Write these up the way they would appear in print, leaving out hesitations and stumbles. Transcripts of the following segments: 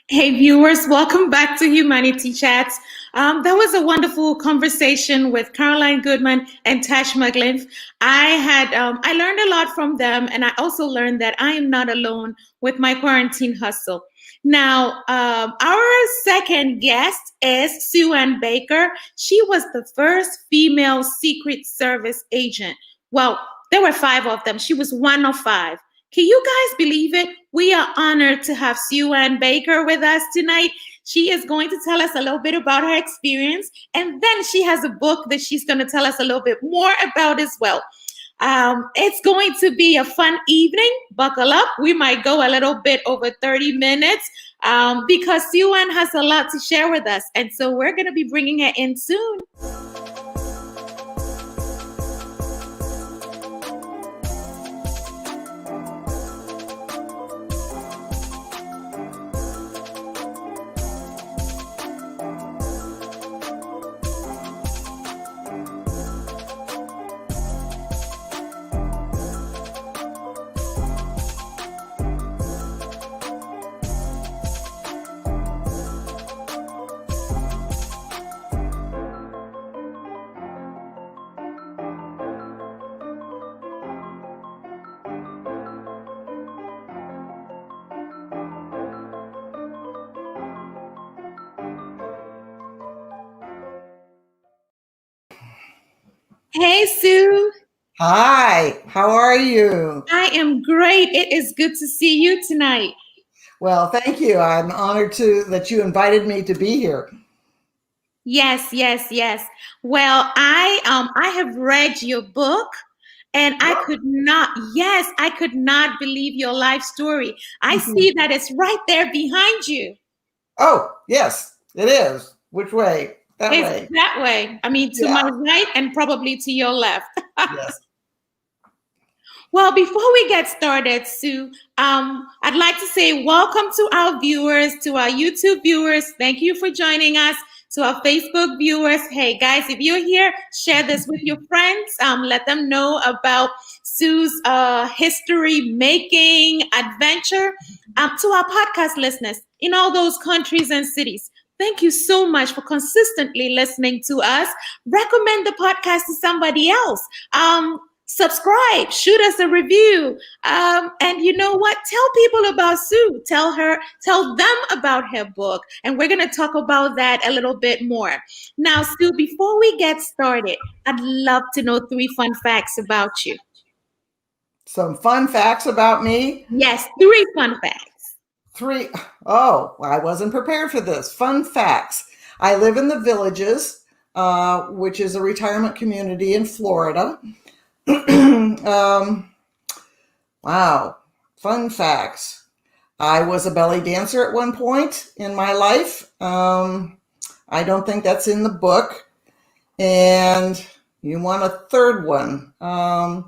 Hey viewers, welcome back to Humanity Chats. That was a wonderful conversation with Caroline Goodman and Tash McGlynn. I learned a lot from them, and I also learned that I am not alone with my quarantine hustle. Now, our second guest is Sue Ann Baker. She was the first female Secret Service agent. Well, there were 5 of them. She was one of 5. Can you guys believe it? We are honored to have Sue Ann Baker with us tonight. She is going to tell us a little bit about her experience, and then she has a book that she's going to tell us a little bit more about as well. It's going to be a fun evening. Buckle up. We might go a little bit over 30 minutes because Sue Ann has a lot to share with us, and so we're going to be bringing her in soon. Hey, Sue. Hi, how are you? I am great. It is good to see you tonight. Well, thank you. I'm honored that you invited me to be here. Yes. Well, I have read your book, and I could not believe your life story. I see that it's right there behind you. Oh, yes, it is. Which way? That it's way. That way. I mean, to my right and probably to your left. Yes. Well, before we get started, Sue, I'd like to say welcome to our viewers, to our YouTube viewers. Thank you for joining us. To our Facebook viewers, hey guys, if you're here, share this with your friends. Let them know about Sue's history-making adventure. To our podcast listeners in all those countries and cities, thank you so much for consistently listening to us. Recommend the podcast to somebody else. Subscribe, shoot us a review. And you know what? Tell people about Sue. Tell them about her book. And we're going to talk about that a little bit more. Now, Sue, before we get started, I'd love to know 3 fun facts about you. Some fun facts about me? Yes, 3 fun facts. 3. Oh, I wasn't prepared for this. Fun facts. I live in the Villages, which is a retirement community in Florida. Wow. Fun facts. I was a belly dancer at one point in my life. I don't think that's in the book. And you want a 3rd one. I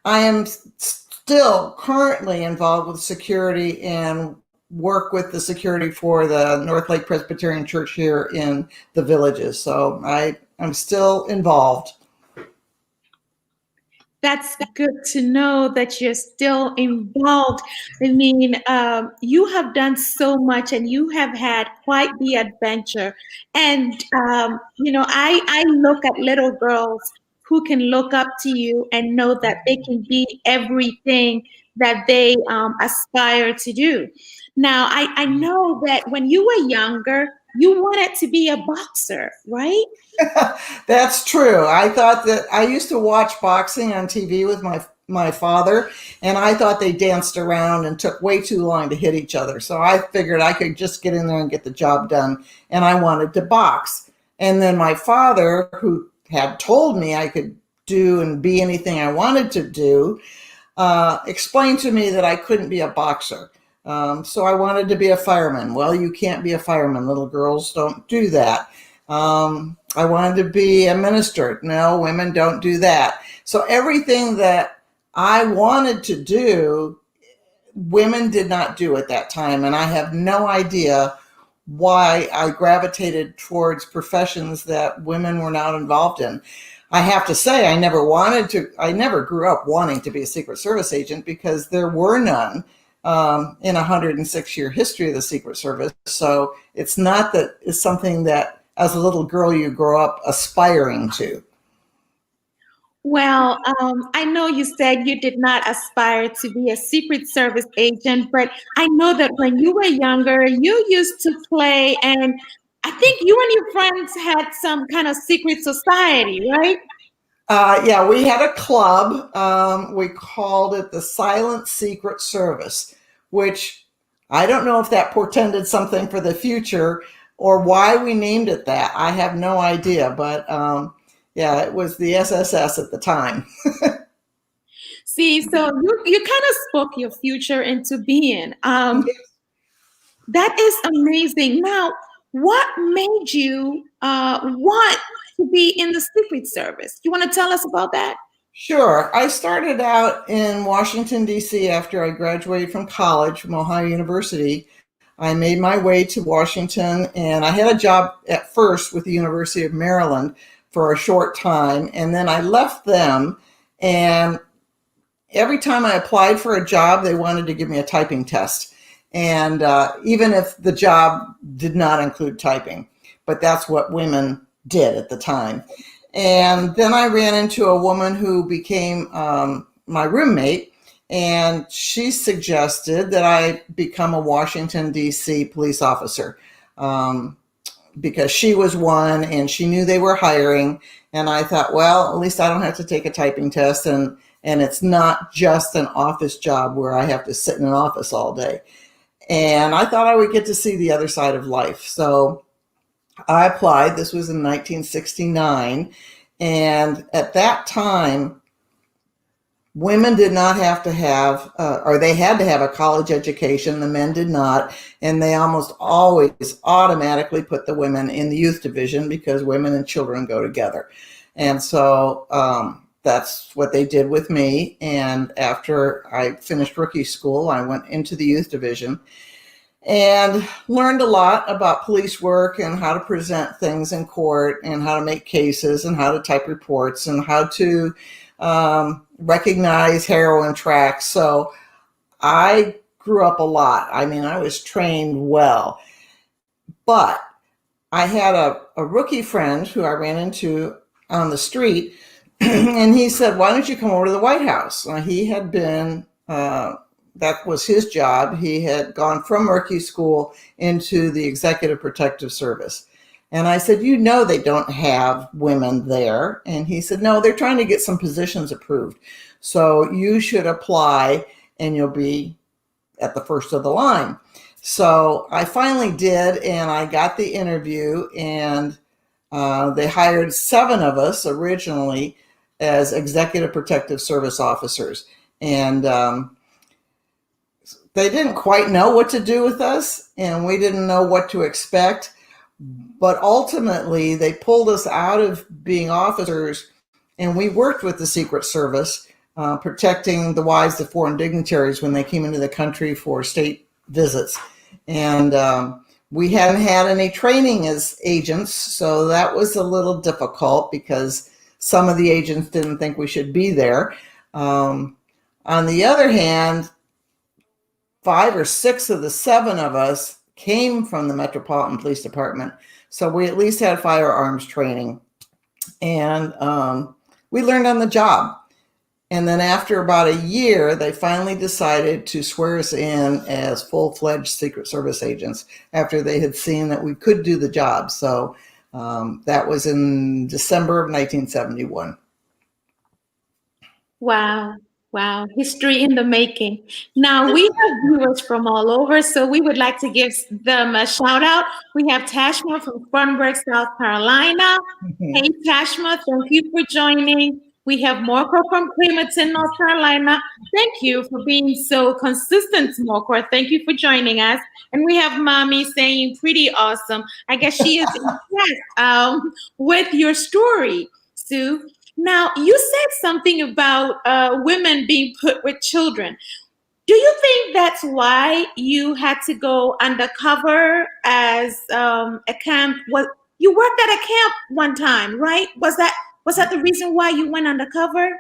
am still currently involved with security and work with the security for the North Lake Presbyterian Church here in the Villages. So I'm still involved. That's good to know that you're still involved. I mean, you have done so much and you have had quite the adventure. And, I look at little girls who can look up to you and know that they can be everything that they aspire to do. Now, I know that when you were younger, you wanted to be a boxer, right? That's true. I thought that I used to watch boxing on TV with my father, and I thought they danced around and took way too long to hit each other. So I figured I could just get in there and get the job done, and I wanted to box. And then my father, who had told me I could do and be anything I wanted to do, explained to me that I couldn't be a boxer. So I wanted to be a fireman. Well, you can't be a fireman. Little girls don't do that. I wanted to be a minister. No, women don't do that. So everything that I wanted to do, women did not do at that time. And I have no idea why I gravitated towards professions that women were not involved in. I have to say, I never grew up wanting to be a Secret Service agent because there were none in a 106-year history of the Secret Service. So it's not that it's something that as a little girl you grow up aspiring to. Well, I know you said you did not aspire to be a Secret Service agent, but I know that when you were younger, you used to play, and I think you and your friends had some kind of secret society, right? Yeah, we had a club. We called it the Silent Secret Service, which I don't know if that portended something for the future or why we named it that. I have no idea, but yeah, it was the SSS at the time. See, so you kind of spoke your future into being. That is amazing. Now, what made you want to be in the Secret Service? You want to tell us about that? Sure. I started out in Washington, D.C. after I graduated from college from Ohio University. I made my way to Washington, and I had a job at first with the University of Maryland for a short time, and then I left them. And every time I applied for a job, they wanted to give me a typing test. And even if the job did not include typing, but that's what women did at the time. And then I ran into a woman who became my roommate, and she suggested that I become a Washington, D.C. police officer because she was one and she knew they were hiring. And I thought, well, at least I don't have to take a typing test, and it's not just an office job where I have to sit in an office all day. And I thought I would get to see the other side of life. So I applied. This was in 1969. And at that time, women did not have to have, or they had to have a college education. The men did not. And they almost always automatically put the women in the youth division because women and children go together. And so that's what they did with me. And after I finished rookie school, I went into the youth division and learned a lot about police work and how to present things in court and how to make cases and how to type reports and how to recognize heroin tracks. So I grew up a lot. I mean, I was trained well, but I had a rookie friend who I ran into on the street, and he said, why don't you come over to the White House? He had been that was his job. He had gone from rookie school into the Executive Protective Service. And I said, you know, they don't have women there. And he said, no, they're trying to get some positions approved. So you should apply and you'll be at the first of the line. So I finally did, and I got the interview, and they hired 7 of us originally as Executive Protective Service officers. And they didn't quite know what to do with us, and we didn't know what to expect. But ultimately, they pulled us out of being officers, and we worked with the Secret Service, protecting the wives of foreign dignitaries when they came into the country for state visits. And we hadn't had any training as agents, so that was a little difficult because some of the agents didn't think we should be there. On the other hand, 5 or 6 of the 7 of us came from the Metropolitan Police Department. So we at least had firearms training, and we learned on the job. And then after about a year, they finally decided to swear us in as full-fledged Secret Service agents after they had seen that we could do the job. So that was in December of 1971. Wow. Wow. History in the making. Now, we have viewers from all over, so we would like to give them a shout out. We have Tashma from Spartanburg, South Carolina. Hey, Tashma, thank you for joining. We have Morcor from Clementon, North Carolina. Thank you for being so consistent, Morcor. Thank you for joining us. And we have Mommy saying pretty awesome. I guess she is impressed with your story, Sue. Now, you said something about women being put with children. Do you think that's why you had to go undercover as a camp? Well, you worked at a camp one time, right? Was that the reason why you went undercover?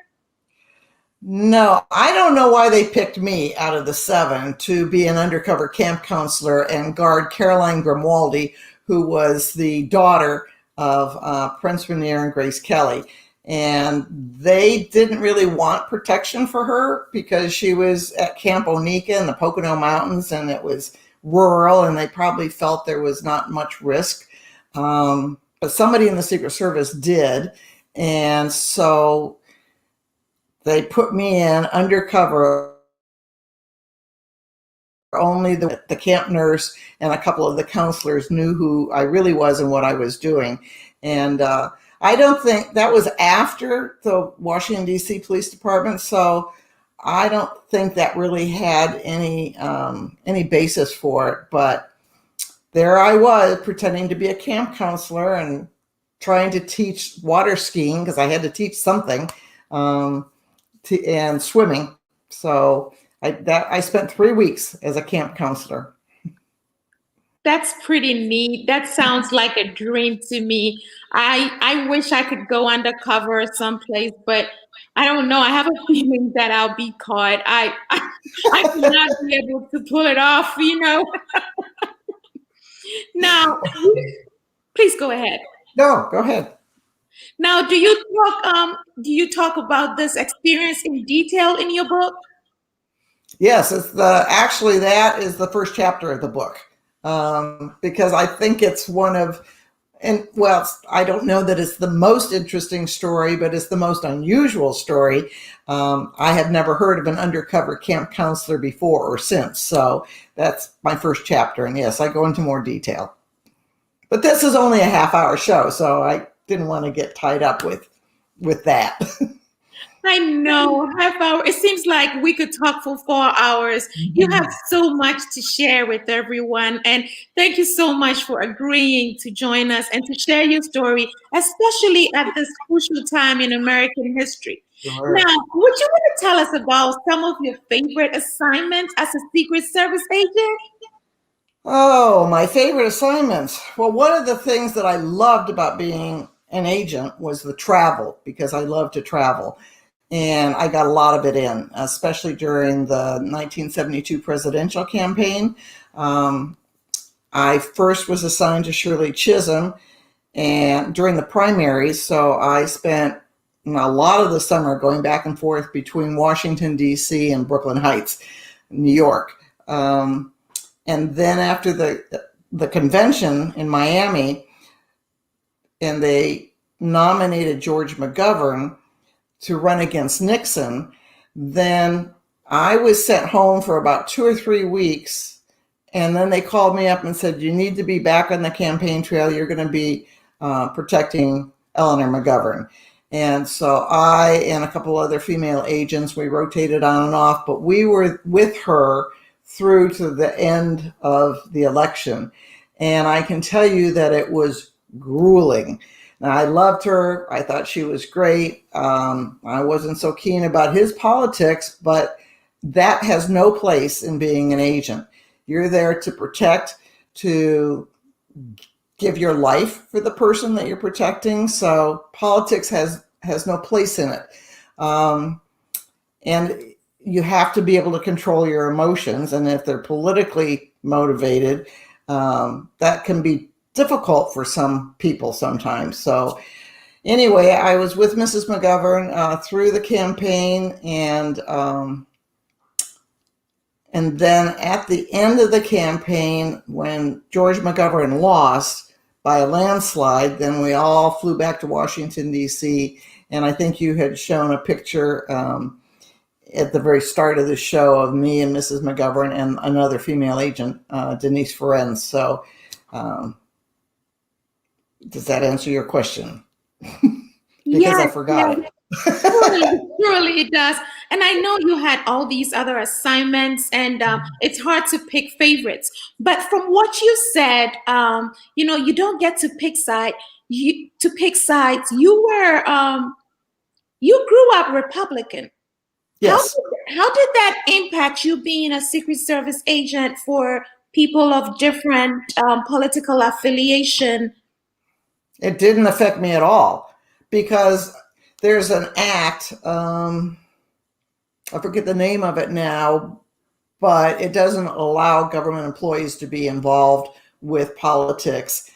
No, I don't know why they picked me out of the seven to be an undercover camp counselor and guard Caroline Grimaldi, who was the daughter of Prince Rainier and Grace Kelly. And they didn't really want protection for her because she was at Camp Onika in the Pocono Mountains and it was rural and they probably felt there was not much risk. But somebody in the Secret Service did. And so they put me in undercover. Only the camp nurse and a couple of the counselors knew who I really was and what I was doing. And I don't think that was after the Washington, D.C. Police Department. So I don't think that really had any basis for it. But there I was pretending to be a camp counselor and trying to teach water skiing because I had to teach something. And swimming. So I spent 3 weeks as a camp counselor. That's pretty neat. That sounds like a dream to me. I wish I could go undercover someplace, but I don't know. I have a feeling that I'll be caught. I cannot be able to pull it off. Now, please go ahead. No, go ahead. Now, do you talk about this experience in detail in your book? Yes, actually that is the first chapter of the book because I think it's one of, and well, I don't know that it's the most interesting story, but it's the most unusual story. I have never heard of an undercover camp counselor before or since, so that's my first chapter. And yes, I go into more detail. But this is only a half-hour show, so I didn't want to get tied up with that. I know, half hour. It seems like we could talk for 4 hours. You have so much to share with everyone. And thank you so much for agreeing to join us and to share your story, especially at this crucial time in American history. Sure. Now, would you want to tell us about some of your favorite assignments as a Secret Service agent? Oh, my favorite assignments. Well, one of the things that I loved about being an agent was the travel because I love to travel. And I got a lot of it in, especially during the 1972 presidential campaign. I first was assigned to Shirley Chisholm and during the primaries, so I spent a lot of the summer going back and forth between Washington, D.C. and Brooklyn Heights, New York. And then after the convention in Miami, and they nominated George McGovern to run against Nixon, then I was sent home for about 2 or 3 weeks. And then they called me up and said, you need to be back on the campaign trail. You're going to be protecting Eleanor McGovern. And so I and a couple other female agents, we rotated on and off, but we were with her through to the end of the election. And I can tell you that it was grueling. Now, I loved her. I thought she was great. I wasn't so keen about his politics, but that has no place in being an agent. You're there to protect, to give your life for the person that you're protecting. So politics has no place in it. And you have to be able to control your emotions. And if they're politically motivated, that can be difficult for some people sometimes. So anyway, I was with Mrs. McGovern through the campaign, and then at the end of the campaign, when George McGovern lost by a landslide, then we all flew back to Washington, D.C., and I think you had shown a picture at the very start of the show of me and Mrs. McGovern and another female agent, Denise Ferenz. So does that answer your question? Because I forgot it. Surely it does. And I know you had all these other assignments, and it's hard to pick favorites. But from what you said, you don't get to pick side. To pick sides. You grew up Republican. How Yes, how did that impact you being a Secret Service agent for people of different political affiliation? it didn't affect me at all because there's an act. I forget the name of it now, but it doesn't allow government employees to be involved with politics.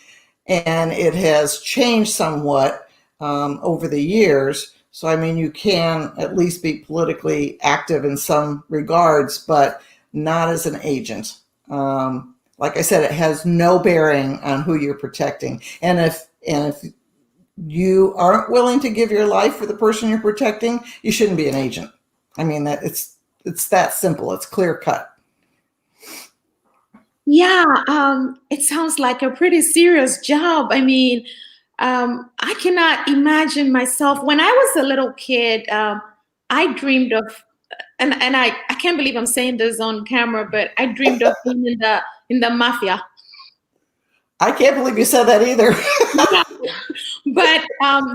And it has changed somewhat over the years. So, I mean, you can at least be politically active in some regards, but not as an agent. Like I said, it has no bearing on who you're protecting. And if you aren't willing to give your life for the person you're protecting, you shouldn't be an agent. I mean, that it's that simple. It's clear cut. Yeah, it sounds like a pretty serious job. I mean, I cannot imagine myself when I was a little kid. I dreamed of, and I can't believe I'm saying this on camera, but I dreamed of being in the mafia. I can't believe you said that either. Yeah. But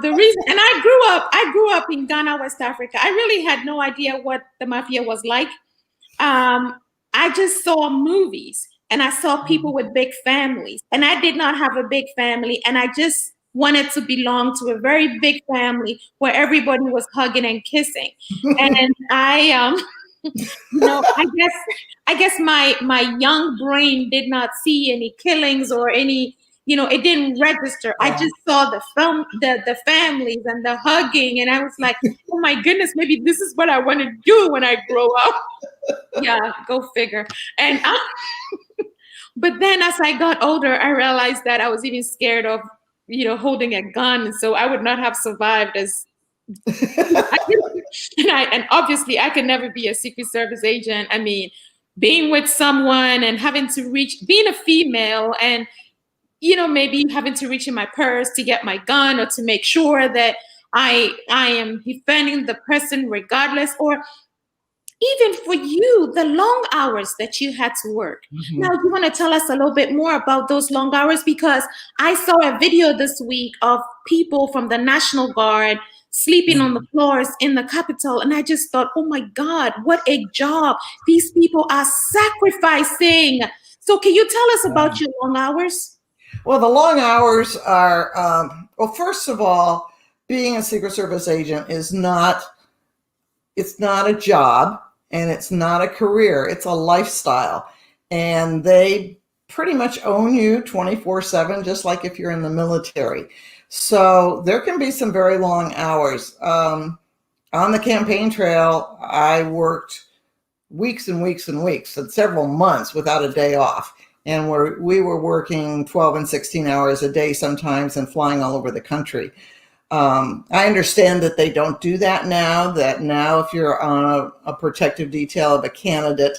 the reason, and I grew up in Ghana, West Africa. I really had no idea what the mafia was like. I just saw movies and I saw people with big families, and I did not have a big family, and I just wanted to belong to a very big family where everybody was hugging and kissing. And I guess my young brain did not see any killings or any, it didn't register. I just saw the families and the hugging, and I was like, oh my goodness, maybe this is what I want to do when I grow up. Yeah, go figure. And but then as I got older, I realized that I was even scared of, holding a gun. So I would not have survived as and obviously I could never be a Secret Service agent. I mean, being with someone and having to being a female and, maybe having to reach in my purse to get my gun or to make sure that I am defending the person regardless, or even for you, the long hours that you had to work. Mm-hmm. Now, you want to tell us a little bit more about those long hours? Because I saw a video this week of people from the National Guard sleeping on the floors in the Capitol. And I just thought, oh my God, what a job. These people are sacrificing. So can you tell us about your long hours? Well, the long hours are, well, first of all, being a Secret Service agent it's not a job and it's not a career. It's a lifestyle. And they pretty much own you 24/7, just like if you're in the military. So there can be some very long hours. On the campaign trail, I worked weeks and weeks and weeks and several months without a day off. And we were working 12 and 16 hours a day sometimes and flying all over the country. I understand that they don't do that now, if you're on a protective detail of a candidate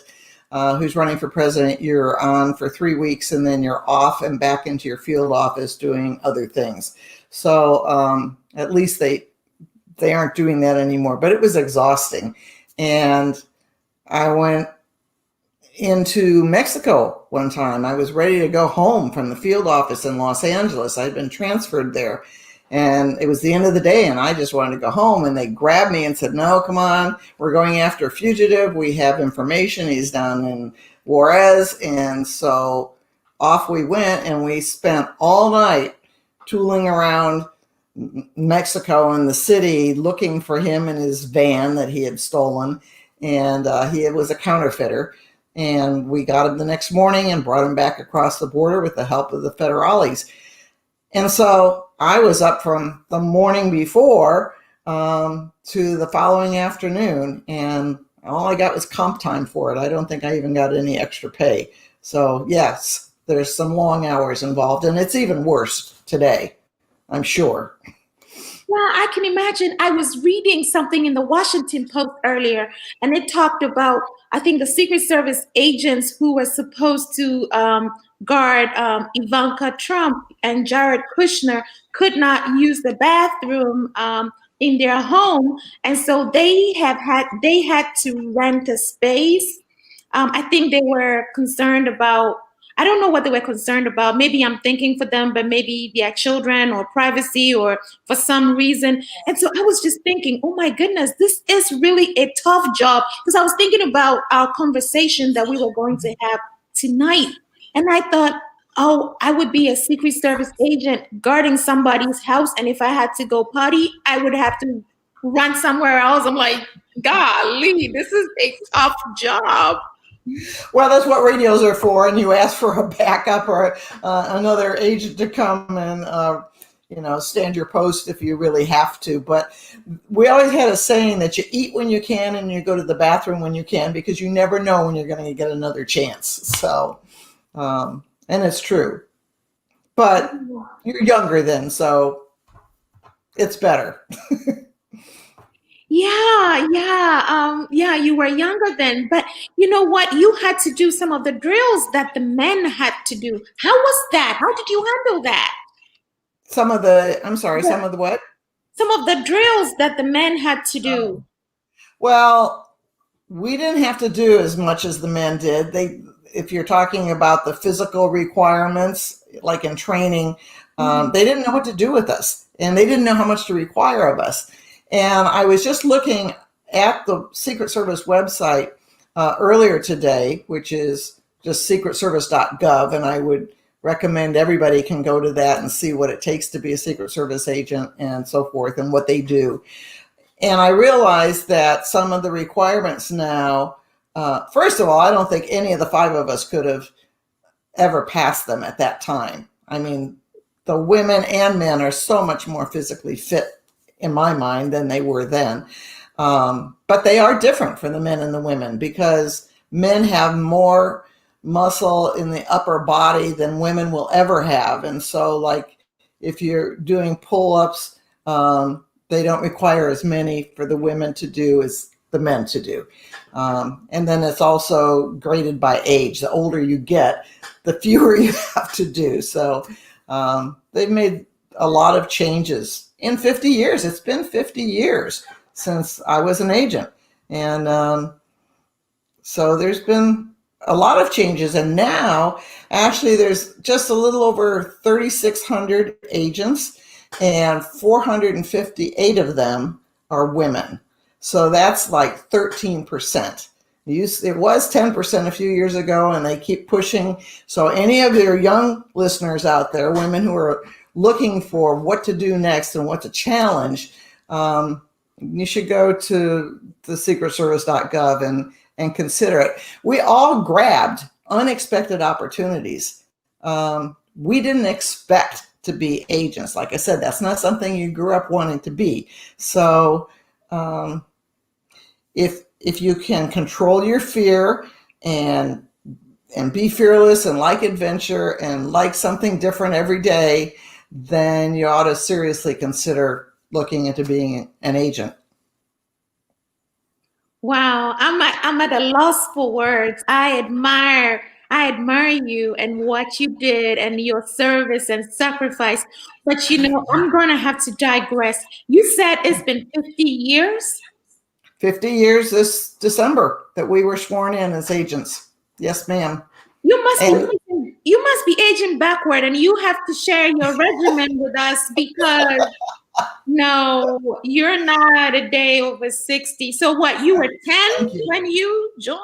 who's running for president, you're on for 3 weeks and then you're off and back into your field office doing other things. So at least they aren't doing that anymore, but it was exhausting. And I went into Mexico one time. I was ready to go home from the field office in Los Angeles. I'd been transferred there. And it was the end of the day and I just wanted to go home, and they grabbed me and said, no, come on, we're going after a fugitive. We have information. He's down in Juarez. And so off we went, and we spent all night tooling around Mexico and the city looking for him in his van that he had stolen. And he was a counterfeiter. And we got him the next morning and brought him back across the border with the help of the federales. And so I was up from the morning before to the following afternoon, and all I got was comp time for it. I don't think I even got any extra pay. So yes, there's some long hours involved, and it's even worse today, I'm sure. Yeah, I can imagine. I was reading something in the Washington Post earlier, and it talked about, I think, the Secret Service agents who were supposed to guard Ivanka Trump and Jared Kushner could not use the bathroom in their home, and so they had to rent a space. I think they were concerned about. I don't know what they were concerned about. Maybe I'm thinking for them, but maybe their children or privacy or for some reason. And so I was just thinking, oh my goodness, this is really a tough job. Because I was thinking about our conversation that we were going to have tonight. And I thought, oh, I would be a Secret Service agent guarding somebody's house. And if I had to go potty, I would have to run somewhere else. I'm like, golly, this is a tough job. Well, that's what radios are for, and you ask for a backup or another agent to come and stand your post if you really have to. But we always had a saying that you eat when you can and you go to the bathroom when you can, because you never know when you're going to get another chance. So, and it's true. But you're younger then, so it's better. Yeah, you were younger then, but you know what? You had to do some of the drills that the men had to do. How was that? How did you handle that? Some of the what? Some of the drills that the men had to do. Well, we didn't have to do as much as the men did. If you're talking about the physical requirements, like in training, they didn't know what to do with us, and they didn't know how much to require of us. And I was just looking at the Secret Service website earlier today, which is just secretservice.gov, and I would recommend everybody can go to that and see what it takes to be a Secret Service agent and so forth and what they do. And I realized that some of the requirements now, first of all, I don't think any of the five of us could have ever passed them at that time. I mean, the women and men are so much more physically fit in my mind than they were then. But they are different for the men and the women, because men have more muscle in the upper body than women will ever have. And so, like, if you're doing pull-ups, they don't require as many for the women to do as the men to do. And then it's also graded by age. The older you get, the fewer you have to do. So they've made a lot of changes in 50 years. It's been 50 years since I was an agent. And so there's been a lot of changes. And now, actually, there's just a little over 3,600 agents, and 458 of them are women. So that's like 13%. It was 10% a few years ago, and they keep pushing. So any of your young listeners out there, women who are looking for what to do next and what to challenge, you should go to the secretservice.gov and consider it. We all grabbed unexpected opportunities. We didn't expect to be agents. Like I said, that's not something you grew up wanting to be. So if you can control your fear and be fearless and like adventure and like something different every day, then you ought to seriously consider looking into being an agent. Wow, I'm at a loss for words. I admire you and what you did and your service and sacrifice. But I'm gonna have to digress. You said it's been 50 years? 50 years this December that we were sworn in as agents. Yes, ma'am. You must be aging backward, and you have to share your regimen with us, because no, you're not a day over 60. So what, you were 10 when you joined?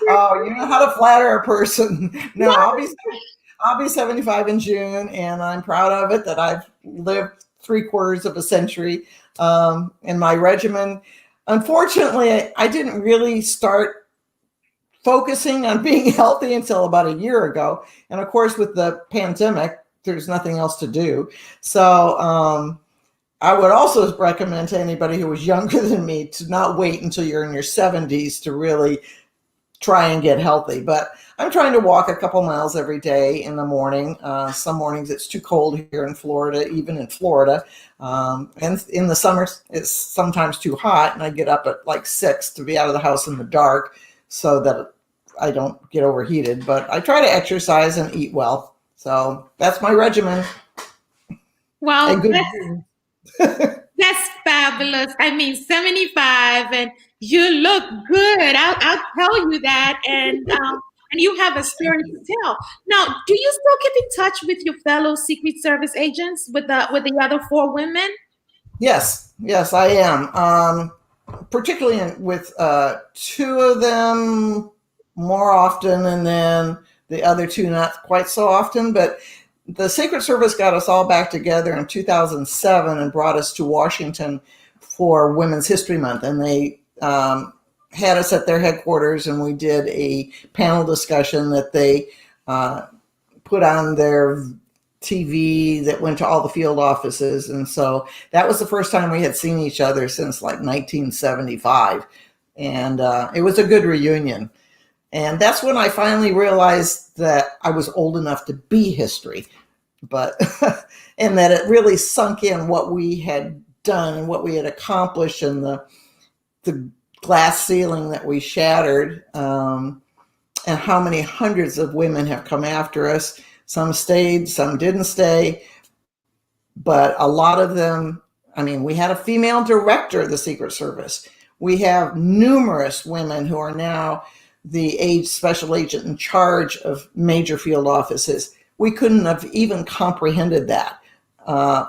Oh, you know how to flatter a person. No, I'll be 75 in June, and I'm proud of it that I've lived 3/4 of a century in my regimen. Unfortunately, I didn't really start focusing on being healthy until about a year ago. And of course, with the pandemic, there's nothing else to do. So I would also recommend to anybody who was younger than me to not wait until you're in your 70s to really try and get healthy. But I'm trying to walk a couple miles every day in the morning. Some mornings it's too cold here in Florida, even in Florida. And in the summers, it's sometimes too hot. And I get up at like 6 to be out of the house in the dark so that I don't get overheated. But I try to exercise and eat well. So that's my regimen. Well, that's fabulous. I mean, 75, and you look good. I'll tell you that. And you have a story to tell. Now, do you still keep in touch with your fellow Secret Service agents, with the other four women? Yes, yes, I am. Particularly with two of them more often, and then the other two not quite so often. But the Secret Service got us all back together in 2007 and brought us to Washington for Women's History Month. And they had us at their headquarters, and we did a panel discussion that they put on their TV that went to all the field offices. And so that was the first time we had seen each other since like 1975. And it was a good reunion. And that's when I finally realized that I was old enough to be history, but and that it really sunk in what we had done and what we had accomplished, and the glass ceiling that we shattered, and how many hundreds of women have come after us. Some stayed, some didn't stay, but a lot of them, I mean, we had a female director of the Secret Service. We have numerous women who are now the special agent in charge of major field offices. We couldn't have even comprehended that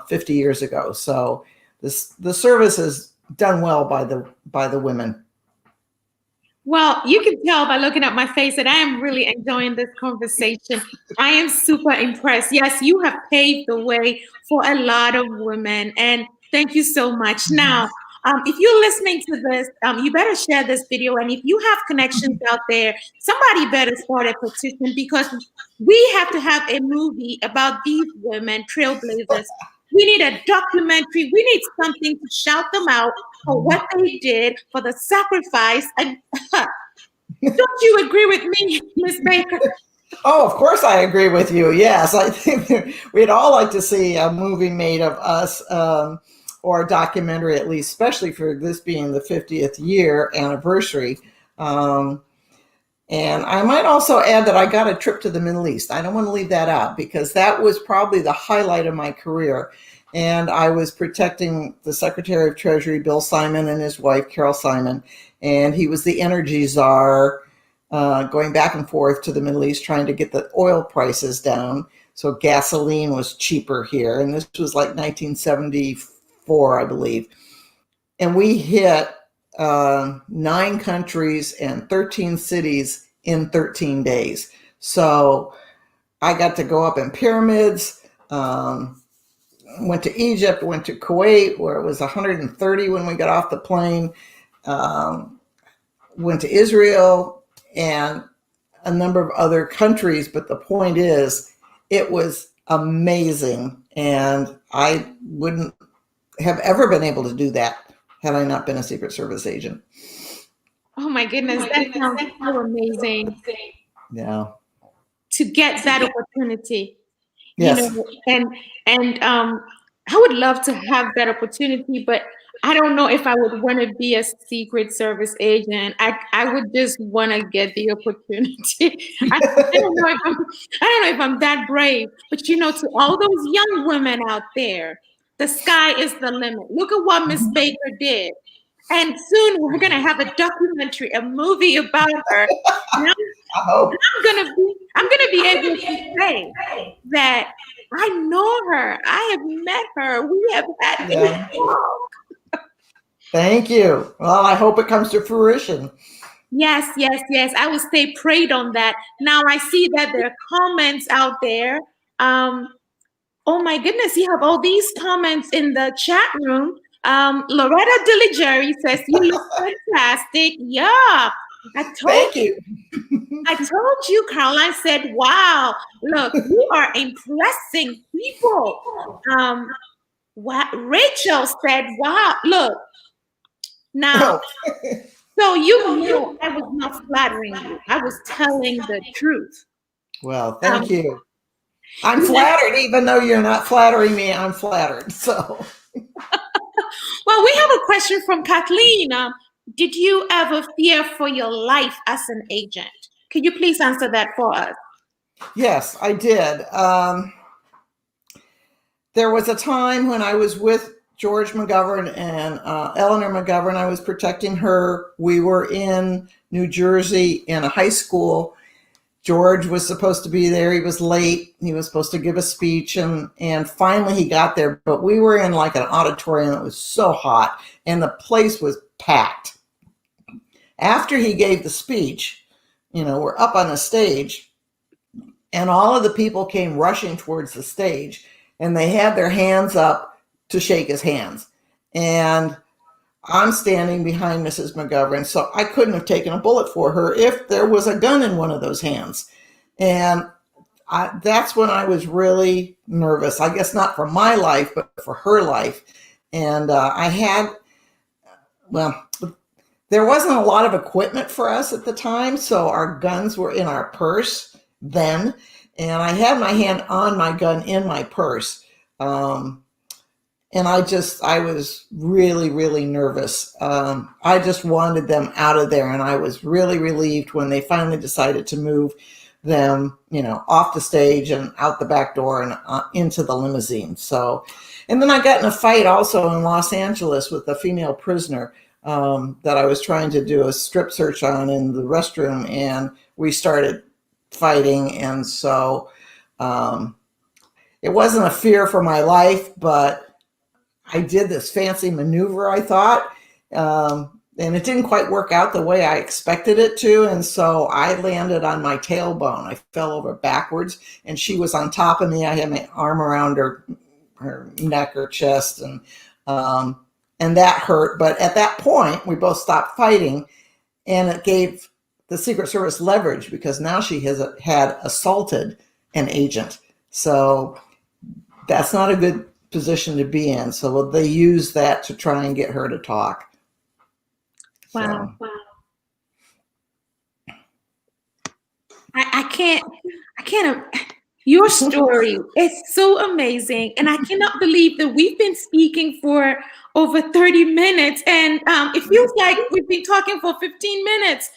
50 years ago. So the service is done well by the women. Well, you can tell by looking at my face that I am really enjoying this conversation. I am super impressed. Yes, you have paved the way for a lot of women, and thank you so much. Now, if you're listening to this, you better share this video, and if you have connections out there, somebody better start a petition, because we have to have a movie about these women, trailblazers. We need a documentary. We need something to shout them out for what they did, for the sacrifice. And don't you agree with me, Miss Baker? Oh, of course I agree with you. Yes, I think we'd all like to see a movie made of us, or a documentary at least, especially for this being the 50th year anniversary. And I might also add that I got a trip to the Middle East. I don't want to leave that out, because that was probably the highlight of my career. And I was protecting the Secretary of Treasury, Bill Simon, and his wife, Carol Simon. And he was the energy czar, going back and forth to the Middle East, trying to get the oil prices down. So gasoline was cheaper here. And this was like 1974, I believe. And we hit 9 countries and 13 cities in 13 days. So I got to go up in pyramids, went to Egypt, went to Kuwait, where it was 130 when we got off the plane, went to Israel and a number of other countries. But the point is, it was amazing. And I wouldn't have ever been able to do that had I not been a Secret Service agent. Oh my goodness, that sounds so amazing. Yeah. To get that opportunity. Yes. You know, and I would love to have that opportunity, but I don't know if I would want to be a Secret Service agent. I would just want to get the opportunity. I don't know if I'm that brave, but you know, to all those young women out there, the sky is the limit. Look at what Miss Baker did. And soon we're gonna have a documentary, a movie about her. And I'm gonna be able to say that I know her. I have met her. We have had a talk. Thank you. Well, I hope it comes to fruition. Yes, yes, yes. I will stay prayed on that. Now I see that there are comments out there. Oh my goodness, you have all these comments in the chat room. Loretta Diligeri says, you look fantastic. Yeah. Thank you. I told you, Caroline said, wow, look, you are impressing people. Rachel said, wow, look. Now, so you knew I was not flattering you. I was telling the truth. Well, thank you. I'm flattered, even though you're not flattering me, I'm flattered. So. Well, we have a question from Kathleen. Did you ever fear for your life as an agent? Could you please answer that for us? Yes, I did. There was a time when I was with George McGovern and Eleanor McGovern. I was protecting her. We were in New Jersey in a high school. George was supposed to be there. He was late. He was supposed to give a speech, and finally he got there. But we were in like an auditorium that was so hot, and the place was packed. After he gave the speech, we're up on the stage, and all of the people came rushing towards the stage, and they had their hands up to shake his hands. And I'm standing behind Mrs. McGovern, so I couldn't have taken a bullet for her if there was a gun in one of those hands. And that's when I was really nervous. I guess not for my life, but for her life. And there wasn't a lot of equipment for us at the time, so our guns were in our purse then. And I had my hand on my gun in my purse. And I was really, really nervous. I just wanted them out of there. And I was really relieved when they finally decided to move them, off the stage and out the back door and into the limousine. So, and then I got in a fight also in Los Angeles with a female prisoner that I was trying to do a strip search on in the restroom. And we started fighting. And so it wasn't a fear for my life, but I did this fancy maneuver, I thought, and it didn't quite work out the way I expected it to. And so I landed on my tailbone. I fell over backwards, and she was on top of me. I had my arm around her neck or chest, and that hurt. But at that point, we both stopped fighting, and it gave the Secret Service leverage because now she had assaulted an agent. So that's not a good position to be in. So they use that to try and get her to talk. Wow. So. Wow. I can't, your story is so amazing. And I cannot believe that we've been speaking for over 30 minutes. And it feels like we've been talking for 15 minutes.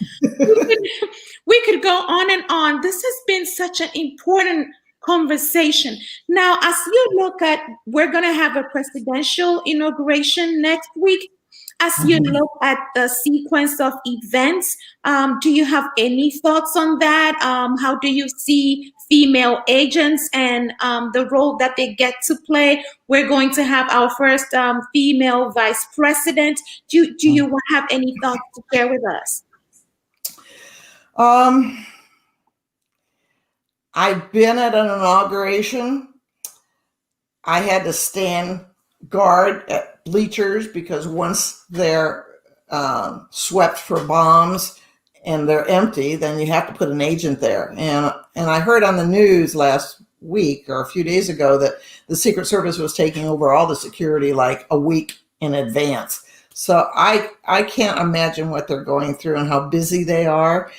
we could go on and on. This has been such an important conversation. Now, as you look at, we're going to have a presidential inauguration next week. As you look at the sequence of events, do you have any thoughts on that? How do you see female agents and the role that they get to play? We're going to have our first female vice president. Do you have any thoughts to share with us? I've been at an inauguration. I had to stand guard at bleachers because once they're swept for bombs and they're empty, then you have to put an agent there. And I heard on the news last week or a few days ago that the Secret Service was taking over all the security like a week in advance. So I can't imagine what they're going through and how busy they are.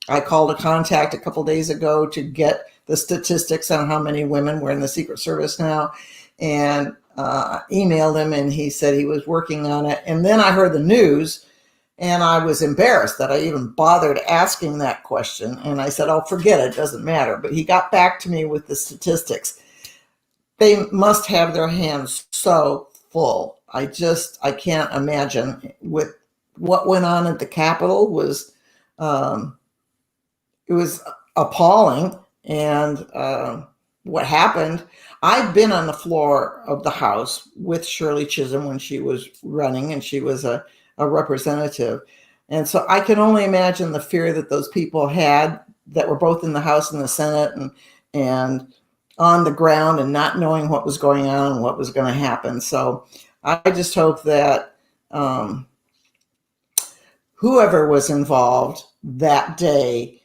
I called a contact a couple days ago to get the statistics on how many women were in the Secret Service now, and emailed him, and he said he was working on it. And then I heard the news, and I was embarrassed that I even bothered asking that question. And I said, oh, forget it, doesn't matter. But he got back to me with the statistics. They must have their hands so full. I can't imagine with what went on at the Capitol was, it was appalling. And what happened, I've been on the floor of the House with Shirley Chisholm when she was running, and she was a representative. And so I can only imagine the fear that those people had that were both in the House and the Senate and on the ground and not knowing what was going on and what was going to happen. So I just hope that whoever was involved that day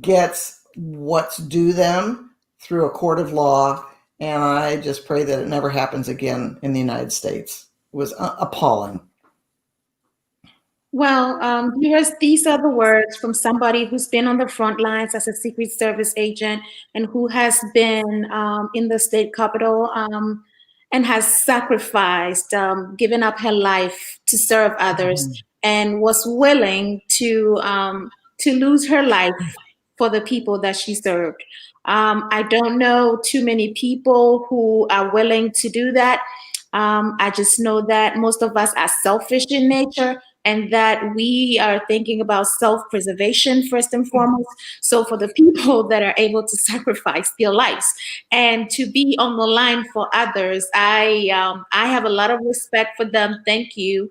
gets what's due them through a court of law. And I just pray that it never happens again in the United States. It was appalling. Well, these are the words from somebody who's been on the front lines as a Secret Service agent and who has been in the state capitol and has sacrificed, given up her life to serve others, and was willing to lose her life for the people that she served. I don't know too many people who are willing to do that. I just know that most of us are selfish in nature and that we are thinking about self-preservation first and foremost. So for the people that are able to sacrifice their lives and to be on the line for others, I have a lot of respect for them. Thank you.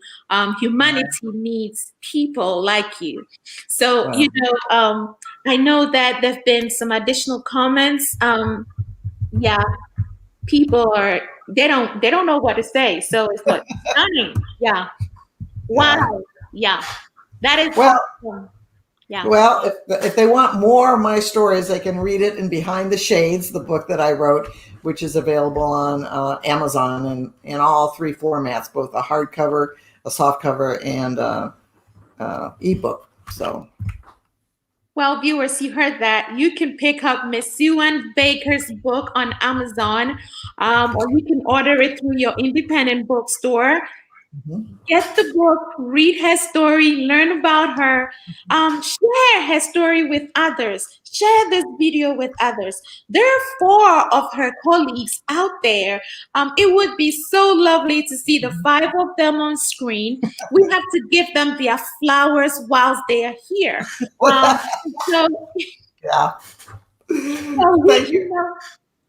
Humanity needs people like you. So, Well, I know that there've been some additional comments. Yeah, people are they don't know what to say. So it's like stunning. Yeah. yeah. Wow. Yeah. That is Well, awesome. Yeah. well, if they want more of my stories, they can read it in Behind the Shades, the book that I wrote, which is available on Amazon in all three formats, both a hardcover, a softcover, and ebook. So, Well, viewers, you heard that. You can pick up Miss Sue Ann Baker's book on Amazon, or you can order it through your independent bookstore. mhm. Get the book, read her story, learn about her, share her story with others, share this video with others. There are four of her colleagues out there. It would be so lovely to see the five of them on screen. We have to give them their flowers whilst they are here. Um, so, Yeah. so Thank you.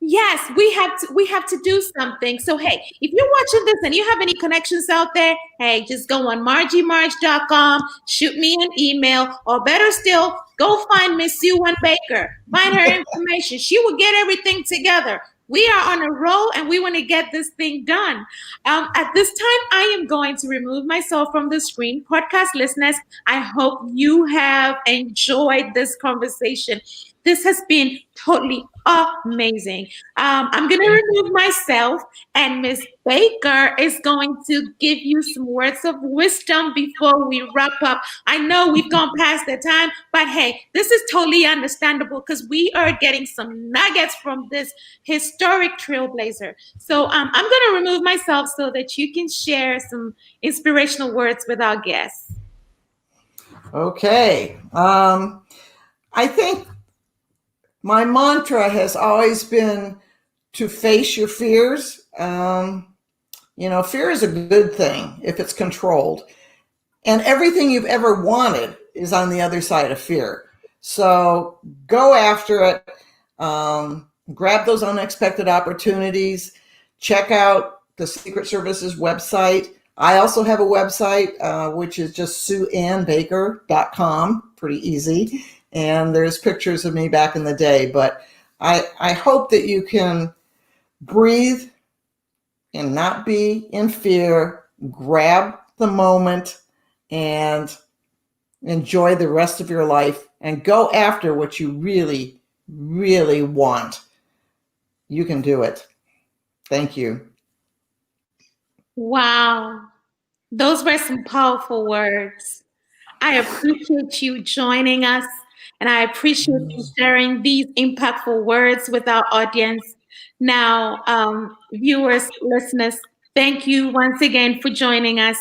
yes, we have to do something. So hey, if you're watching this and you have any connections out there, hey, just go on margiemarge.com, shoot me an email, or better still, go find Miss Sue Ann Baker. Find her information. She will get everything together. We are on a roll and we want to get this thing done. At this time, I am going to remove myself from the screen. Podcast listeners, I hope you have enjoyed this conversation. This has been totally amazing. I'm going to remove myself, and Miss Baker is going to give you some words of wisdom before we wrap up. I know we've gone past the time, but hey, this is totally understandable because we are getting some nuggets from this historic trailblazer. So I'm going to remove myself so that you can share some inspirational words with our guests. Okay. I think my mantra has always been to face your fears. Fear is a good thing if it's controlled. And everything you've ever wanted is on the other side of fear. So go after it. Grab those unexpected opportunities. Check out the Secret Service's website. I also have a website, which is just sueannbaker.com. Pretty easy. And there's pictures of me back in the day. But I hope that you can breathe and not be in fear. Grab the moment and enjoy the rest of your life and go after what you really, really want. You can do it. Thank you. Wow. Those were some powerful words. I appreciate you joining us, and I appreciate you sharing these impactful words with our audience. Now, viewers, listeners, thank you once again for joining us.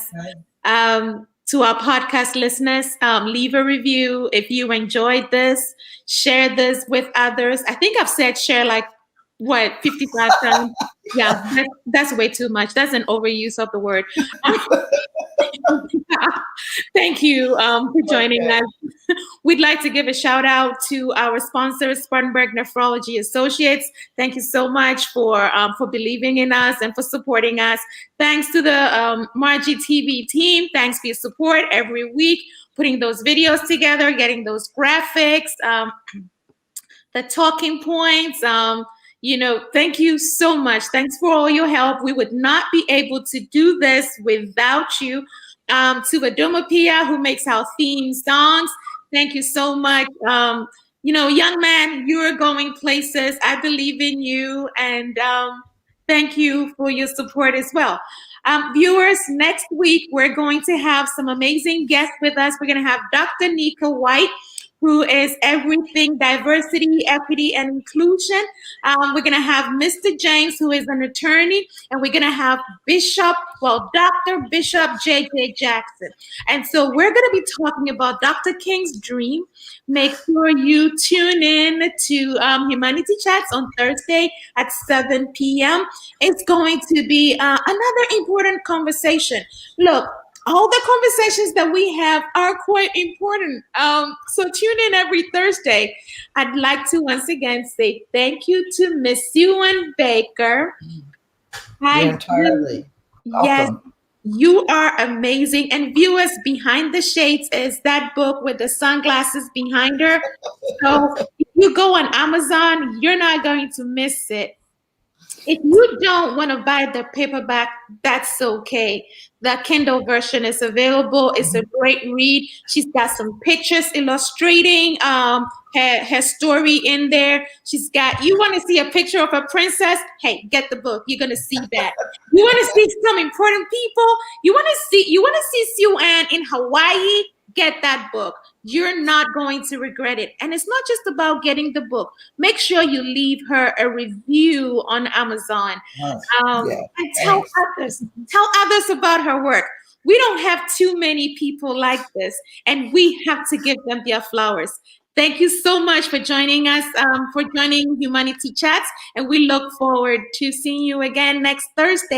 To our podcast listeners, leave a review if you enjoyed this. Share this with others. I think I've said share like, 55 times? Yeah, that's way too much. That's an overuse of the word. Thank you for joining us. We'd like to give a shout out to our sponsor, Spartanburg Nephrology Associates. Thank you so much for believing in us and for supporting us. Thanks to the Margie TV team. Thanks for your support every week, putting those videos together, getting those graphics, the talking points. Thank you so much. Thanks for all your help. We would not be able to do this without you. To Adoma Pia, who makes our theme songs, thank you so much. Young man, you are going places. I believe in you, and thank you for your support as well. Viewers, next week we're going to have some amazing guests with us. We're going to have Dr. Nika White, who is everything diversity, equity, and inclusion. We're going to have Mr. James, who is an attorney, and we're going to have Dr. Bishop J.J. Jackson. And so we're going to be talking about Dr. King's dream. Make sure you tune in to Humanity Chats on Thursday at 7 p.m. It's going to be another important conversation. Look, all the conversations that we have are quite important. So tune in every Thursday. I'd like to once again say thank you to Miss Ewan Baker. You're entirely Yes, welcome. you are amazing. And viewers, Behind the Shades is that book with the sunglasses behind her. So if you go on Amazon, you're not going to miss it. If you don't want to buy the paperback, that's okay. The Kindle version is available. It's a great read. She's got some pictures illustrating her story in there. She's got, you want to see a picture of a princess? Hey, get the book. You're gonna see that. You want to see some important people? You want to see Sue Ann in Hawaii? Get that book. You're not going to regret it. And it's not just about getting the book. Make sure you leave her a review on Amazon. And tell others about her work. We don't have too many people like this, and we have to give them their flowers. Thank you so much for joining us, for joining Humanity Chats, and we look forward to seeing you again next Thursday.